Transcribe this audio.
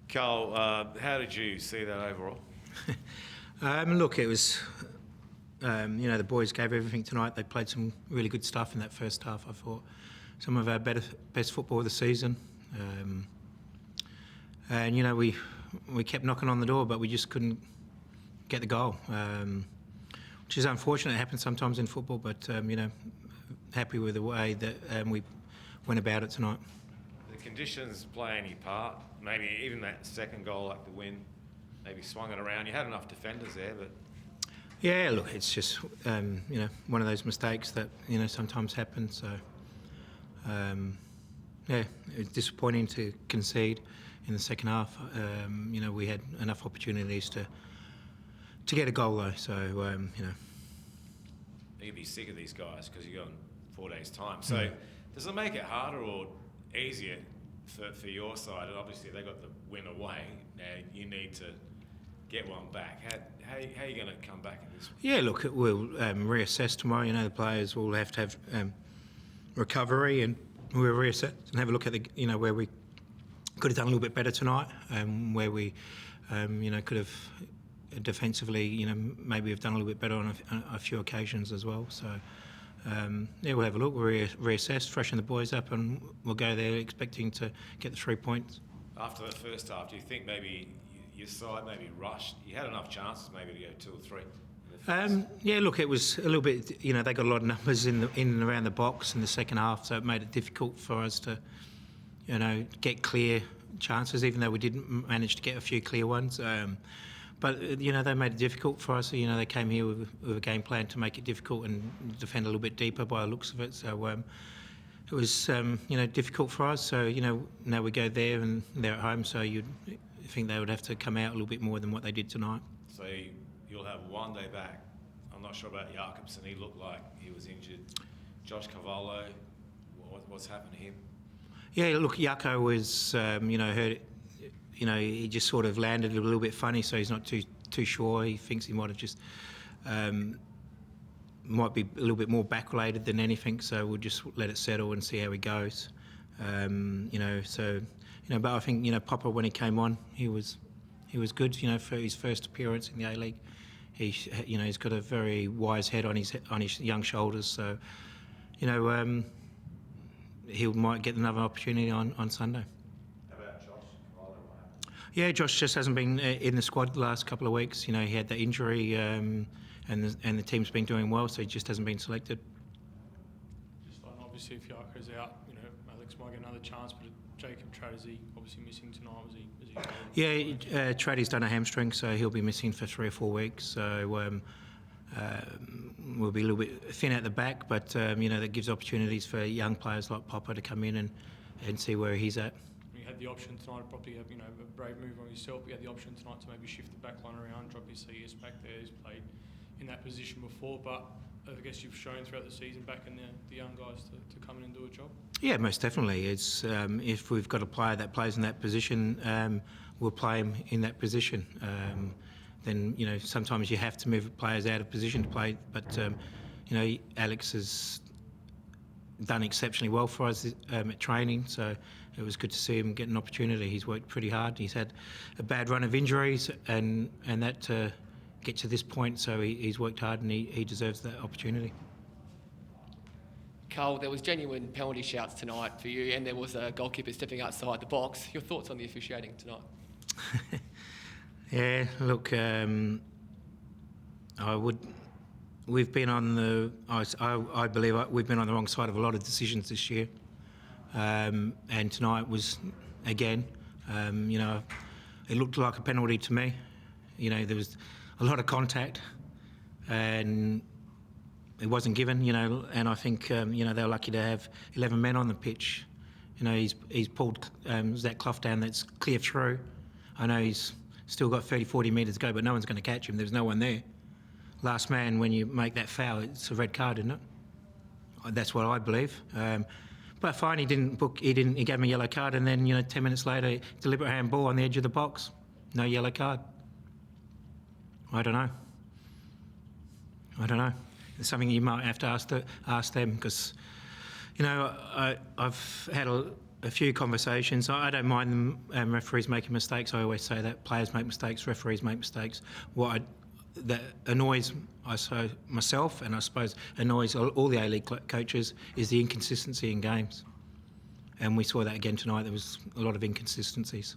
Carl, how did you see that overall? Look, it was, the boys gave everything tonight. They played some really good stuff in that first half. I thought some of our best football of the season. And we kept knocking on the door, but we just couldn't get the goal, which is unfortunate. It happens sometimes in football, but happy with the way that we went about it tonight. The conditions play any part? Maybe even that second goal, like the win, maybe swung it around. You had enough defenders there, but yeah, look, it's just one of those mistakes that sometimes happen. So it was disappointing to concede in the second half. We had enough opportunities to get a goal though. So you'd be sick of these guys because you've got 4 days' time. So does it make it harder or easier for your side? And obviously they got the win away. Now you need to get one back. How are you going to come back in this one? Yeah, look, we'll reassess tomorrow. The players will have to have recovery, and we'll reassess and have a look at where we could have done a little bit better tonight, where we could have defensively maybe have done a little bit better on a few occasions as well. So we'll have a look, we'll reassess, freshen the boys up, and we'll go there expecting to get the 3 points. After the first half, do you think maybe your side maybe rushed? You had enough chances maybe to go 2 or 3? Yeah, look, it was a little bit, they got a lot of numbers in and around the box in the second half, so it made it difficult for us to get clear chances, even though we didn't manage to get a few clear ones. But they made it difficult for us. They came here with a game plan to make it difficult and defend a little bit deeper by the looks of it. So it was difficult for us. So now we go there and they're at home. So you'd think they would have to come out a little bit more than what they did tonight. So you'll have 1 day back. I'm not sure about Jakobsen. He looked like he was injured. Josh Cavallo, what's happened to him? Yeah, look, Jaco was hurt. He just sort of landed a little bit funny, so he's not too sure. He thinks he might have just might be a little bit more back-related than anything. So we'll just let it settle and see how he goes. But I think Popper, when he came on, he was good. For his first appearance in the A-League, he's got a very wise head on his young shoulders. So he might get another opportunity on Sunday. Yeah, Josh just hasn't been in the squad the last couple of weeks. He had that injury, and the team's been doing well, so he just hasn't been selected. Just on, obviously, if Jako's out, Alex might get another chance. But Jacob Tradd, is he obviously missing tonight? Was he? Yeah, Traddy's done a hamstring, so he'll be missing for 3 or 4 weeks. So we'll be a little bit thin at the back, but that gives opportunities for young players like Popper to come in and see where he's at. You had the option tonight to probably have a brave move on yourself. You had the option tonight to maybe shift the back line around, drop your CS back there. He's played in that position before, but I guess you've shown throughout the season backing the young guys to come in and do a job. Yeah, most definitely. It's if we've got a player that plays in that position, we'll play him in that position. Then sometimes you have to move players out of position to play, but Alex has done exceptionally well for us at training, so it was good to see him get an opportunity. He's worked pretty hard. He's had a bad run of injuries and that to get to this point, so he's worked hard and he deserves that opportunity. Carl, there was genuine penalty shouts tonight for you, and there was a goalkeeper stepping outside the box. Your thoughts on the officiating tonight? Yeah, look, We've been on I believe we've been on the wrong side of a lot of decisions this year, and tonight was again. It looked like a penalty to me. There was a lot of contact, and it wasn't given. And I think they were lucky to have 11 men on the pitch. He's pulled Zach Clough down. That's clear through. I know he's still got 30-40 metres to go, but no one's going to catch him. There's no one there. Last man, when you make that foul, it's a red card, isn't it? That's what I believe. But fine, he didn't book. He gave him a yellow card, and then 10 minutes later, deliberate handball on the edge of the box, no yellow card. I don't know. It's something you might have to ask them, because I've had a few conversations. I don't mind them, referees making mistakes. I always say that players make mistakes, referees make mistakes. That annoys myself, and I suppose annoys all the A-League coaches, is the inconsistency in games. And we saw that again tonight. There was a lot of inconsistencies.